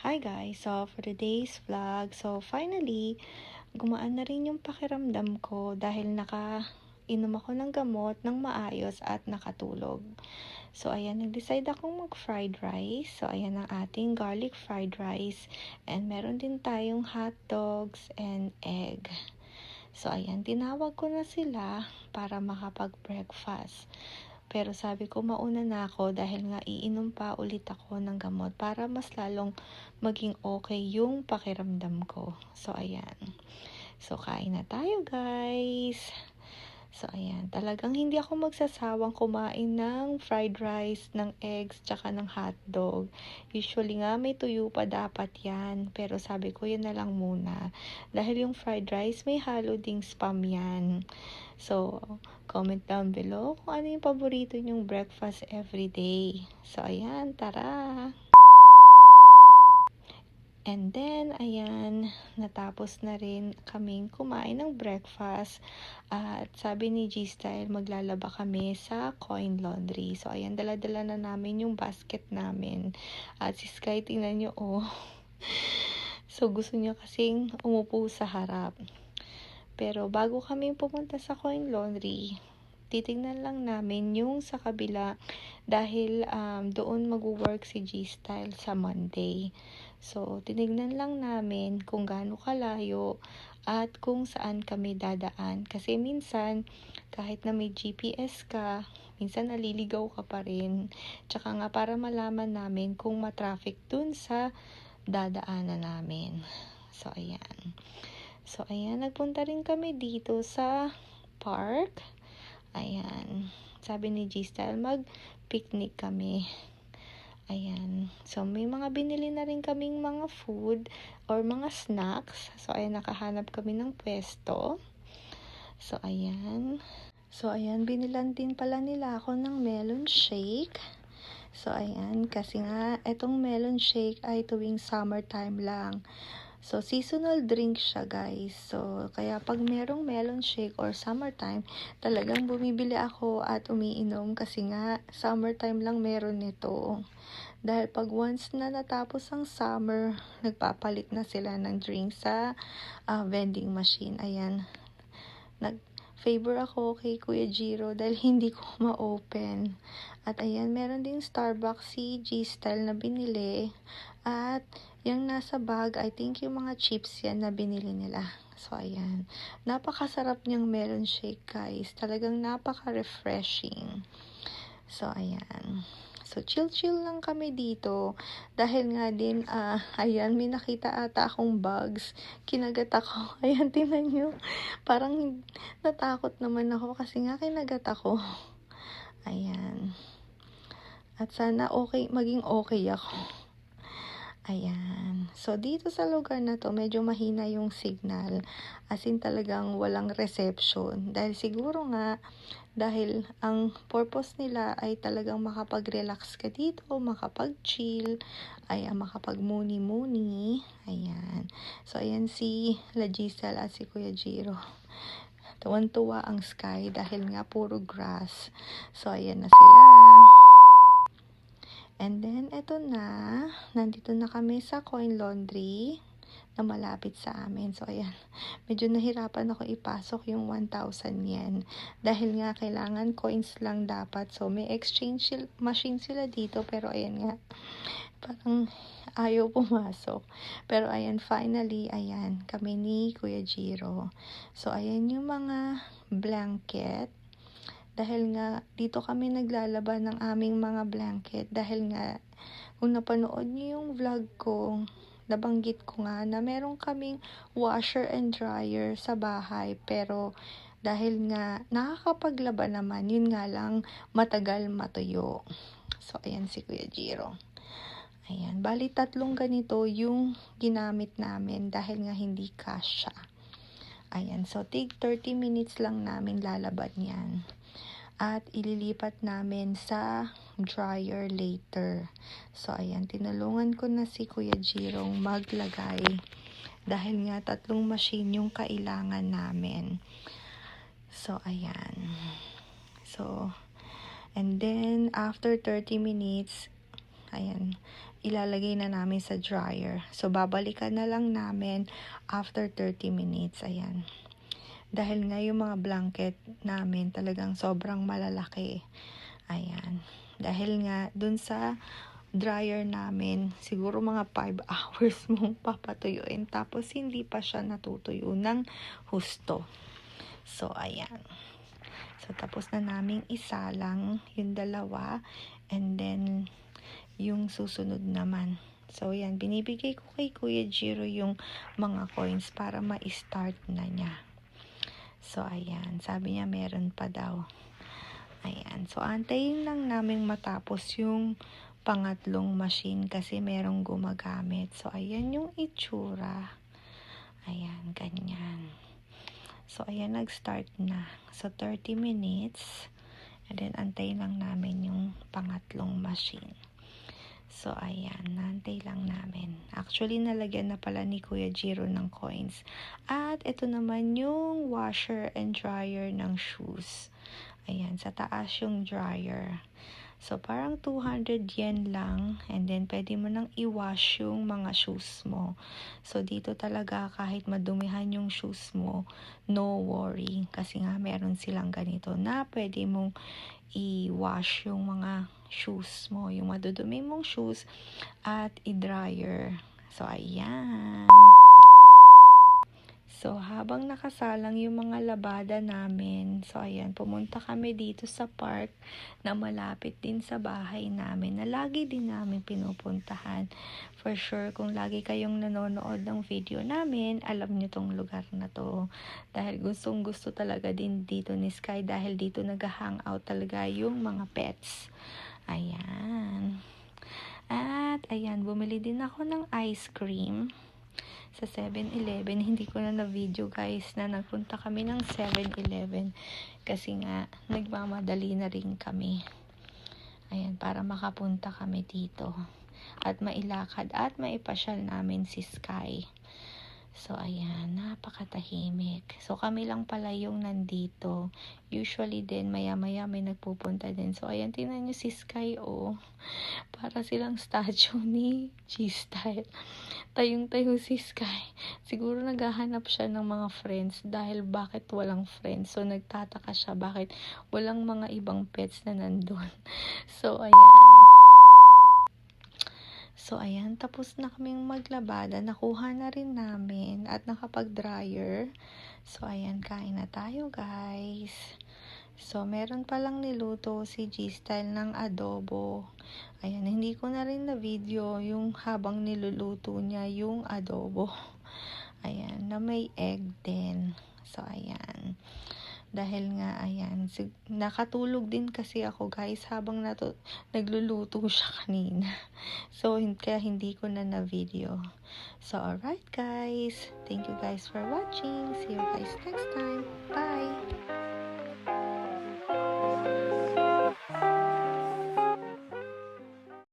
Hi guys! So for today's vlog, finally, gumaan na rin yung pakiramdam ko dahil nakainom ako ng gamot ng maayos at nakatulog. So ayan, nag-decide akong mag-fried rice. So ayan ang ating garlic fried rice. And meron din tayong hot dogs and egg. So ayan, tinawag ko na sila para makapag-breakfast. Pero sabi ko mauna na ako dahil nga iinom pa ulit ako ng gamot para mas lalong maging okay yung pakiramdam ko. So ayan. So kain na tayo guys. So ayan, talagang hindi ako magsasawang kumain ng fried rice, ng eggs, tsaka ng hotdog. Usually nga may tuyo pa dapat yan. Pero sabi ko yun na lang muna. Dahil yung fried rice may halo ding spam yan. So, comment down below kung ano yung paborito nyong breakfast everyday. So ayan, tara! And then, ayan, natapos na rin kaming kumain ng breakfast. At sabi ni G-Style, maglalaba kami sa Coin Laundry. So, ayan, dala-dala na namin yung basket namin. At si Sky, tingnan nyo, oh. So, gusto niya kasing umupo sa harap. Pero bago kami pumunta sa Coin Laundry, titingnan lang namin yung sa kabila dahil doon mag-work si G-Style sa Monday. So, tinignan lang namin kung gaano kalayo at kung saan kami dadaan. Kasi minsan, kahit na may GPS ka, minsan naliligaw ka pa rin. Tsaka nga para malaman namin kung matraffic dun sa dadaanan namin. So, ayan. So, ayan. Nagpunta rin kami dito sa park. Ayan. Sabi ni G-Style, mag-picnic kami. Ayan. So, may mga binili na rin kaming mga food or mga snacks. So, ayan, nakahanap kami ng pwesto. So, ayan. So, ayan, binilan din pala nila ako ng melon shake. So, ayan, kasi nga, etong melon shake ay tuwing summertime lang. So, seasonal drink siya, guys. So, kaya pag merong melon shake or summertime, talagang bumibili ako at umiinom kasi nga, summertime lang meron nito. Dahil pag once na natapos ang summer, nagpapalit na sila ng drink sa vending machine. Ayan. Nag-favor ako kay Kuya Jiro dahil hindi ko ma-open. At ayan, meron din Starbucks si G-Style na binili. At yung nasa bag, I think yung mga chips yan na binili nila. So, ayan. Napakasarap niyang melon shake, guys. Talagang napaka-refreshing. So, ayan. So, chill-chill lang kami dito. Dahil nga din, ayan, may nakita ata akong bugs. Kinagat ako. Ayan, tingnan nyo. Parang natakot naman ako kasi nga kinagat ako. Ayan. At sana maging okay ako. Ayan. So, dito sa lugar na to, medyo mahina yung signal. As in talagang walang reception. Dahil siguro nga, dahil ang purpose nila ay talagang makapag-relax ka dito, makapag-chill, ay makapag-muni-muni. Ayan. So, ayan si La Giselle at si Kuya Jiro. Tuwan-tuwa ang Sky dahil nga puro grass. So, ayan na sila. And then, eto na. Nandito na kami sa Coin Laundry na malapit sa amin. So, ayan. Medyo nahirapan ako ipasok yung 1,000 yen. Dahil nga, kailangan coins lang dapat. So, may exchange machine sila dito. Pero, ayan nga. Parang ayaw pumasok. Pero, ayan, finally, ayan. Kami ni Kuya Jiro. So, ayan yung mga blanket. Dahil nga, dito kami naglalaba ng aming mga blanket. Dahil nga, kung napanood niyo yung vlog ko, nabanggit ko nga na meron kaming washer and dryer sa bahay. Pero, dahil nga, nakakapaglaba naman, yun nga lang, matagal matuyo. So, ayan si Kuya Jiro. Ayan, bali 3 ganito yung ginamit namin dahil nga hindi kasya. Ayan, so take 30 minutes lang namin lalaban yan. At ililipat namin sa dryer later. So, ayan, tinulungan ko na si Kuya Jirong maglagay. Dahil nga 3 machine yung kailangan namin. So, ayan. So, and then, after 30 minutes, ayan, ilalagay na namin sa dryer. So, babalikan na lang namin after 30 minutes. Ayan. Dahil nga yung mga blanket namin talagang sobrang malalaki. Ayan. Dahil nga dun sa dryer namin, siguro mga 5 hours mong papatuyuin. Tapos, hindi pa siya natutuyo ng husto. So, ayan. So, tapos na naming isalang yung dalawa. And then, yung susunod naman. So, yan. Binibigay ko kay Kuya Jiro yung mga coins para ma-start na niya. So, ayan. Sabi niya meron pa daw. Ayan. So, antayin lang namin matapos yung pangatlong machine kasi merong gumagamit. So, ayan yung itsura. Ayan. Ganyan. So, ayan, nag-start na. So, 30 minutes. And then, antayin lang namin yung pangatlong machine. So, ayan. Nantay lang namin. Actually, nalagyan na pala ni Kuya Jiro ng coins. At, ito naman yung washer and dryer ng shoes. Ayan, sa taas yung dryer. So, parang 200 yen lang. And then, pwede mo nang i-wash yung mga shoes mo. So, dito talaga kahit madumihan yung shoes mo, no worry. Kasi nga, meron silang ganito na pwede mong i-wash yung mga shoes mo. Yung madudumi mong shoes at i-dryer. So, ayan. So, habang nakasalang yung mga labada namin, so ayan, pumunta kami dito sa park na malapit din sa bahay namin, na lagi din namin pinupuntahan. For sure, kung lagi kayong nanonood ng video namin, alam nyo tong lugar na to. Dahil gustong gusto talaga din dito ni Sky, dahil dito nag-hangout talaga yung mga pets. Ayan. At, ayan, bumili din ako ng ice cream sa 7-Eleven. Hindi ko na video guys na nagpunta kami ng 7-Eleven kasi nga nagmamadali na rin kami. Ayan, para makapunta kami dito at mailakad at maipasyal namin si Sky. So, ayan, napakatahimik. So, kami lang pala yung nandito. Usually din, maya-maya may nagpupunta din. So, ayan, tingnan nyo si Sky, oh. Para silang statue ni G-Style. Tayong-tayo si Sky. Siguro naghahanap siya ng mga friends dahil bakit walang friends. So, nagtataka siya bakit walang mga ibang pets na nandun. So, ayan. So, ayan, tapos na kaming maglabada. Nakuha na rin namin at nakapag-dryer. So, ayan, kain na tayo, guys. So, meron palang niluto si G-Style ng adobo. Ayan, hindi ko na rin na video yung habang niluluto niya yung adobo. Ayan, na may egg din. So, ayan. Dahil nga, ayan, nakatulog din kasi ako guys habang nagluluto siya kanina. So, kaya hindi ko na video. So, alright guys. Thank you guys for watching. See you guys next time. Bye!